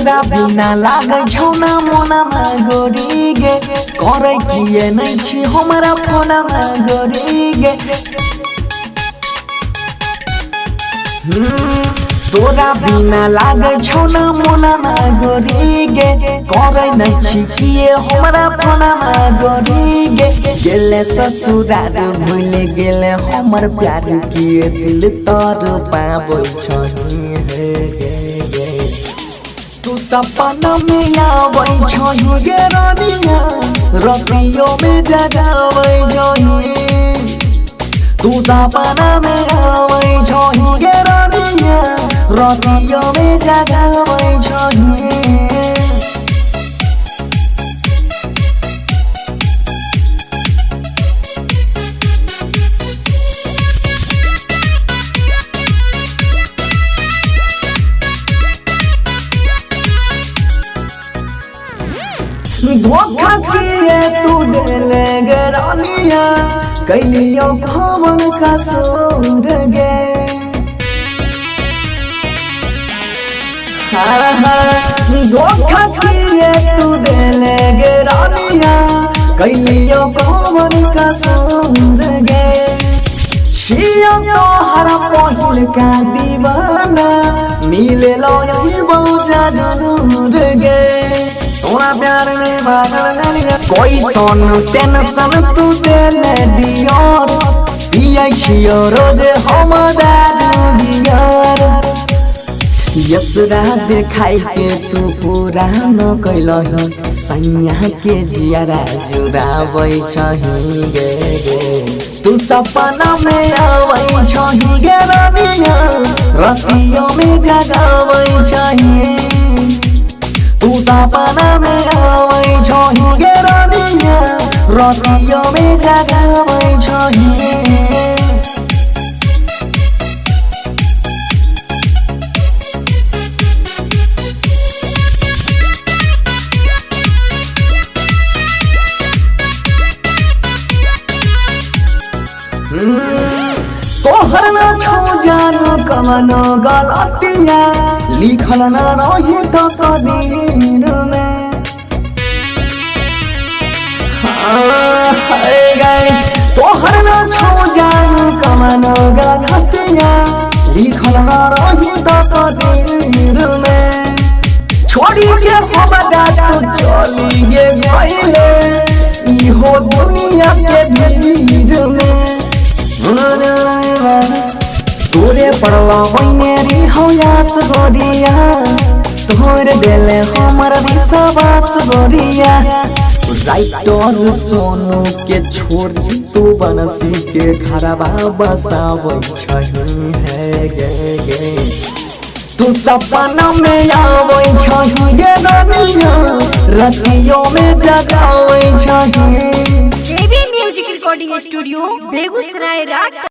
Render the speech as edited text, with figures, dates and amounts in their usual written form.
तोरा बिना लागे छौ ना मोना गोरी गे करे किए नहीं छी हमारा फोना गोरी गे तोरा बिना लागे छौ ना मोना गोरी गे करे नहीं छी किए हमारा फोना गोरी गे गेले ससुराल भूल गेले हमर प्यार किए दिल तोर पाबै छही गे तू सपना में आबै छही गे रानिया रतियों में जगाबै छही तू सपना में आबै छही गे रानिया रतियों में जगाबै छही धोखा किए तू दिले गे रानिया कैलियो भवन का सूर गे धोखा किए तू दिले गे रानिया कैलियो भवन का सूर गे छियो तोहर पहिल का दीवाना मिले लो यही बहुजा दूर गे तोरा प्यार में पागल गलिया कोई सोन टेंशन तू देले दियोर पियै छियो रोज हम दारू दियोर यसरा देखाई के तू पूरा न कैलह सैया के जियारा जुड़ाबै छही गे तू सपना में आबै छही गे रानिया रतियों में जगाबै छही तू सपना में आबै छही गे रानिया रतियों में जगाबै छही तोहर ना छौ जानू कमनो गलतिया लिखल ना रही तो कदीर में तोहर ना छौ जानू कमनो गलतिया लिखल ना रही तो कदीर में छोड़ी के हम दात चली गे गइले इहो दुनिया के भीड़ में तोरे पड़वा मेरी हयास गोरिया तोरे देले हमर विश्वास गोरिया राइटर सोनू के छोड़ी तू बनसी के घरवा बसाबै छही है गे तू सपना में आबै छही गे रानिया रतियों में जगाबै छही देवी म्यूजिक रिकॉर्डिंग स्टूडियो बेगूसराय रात।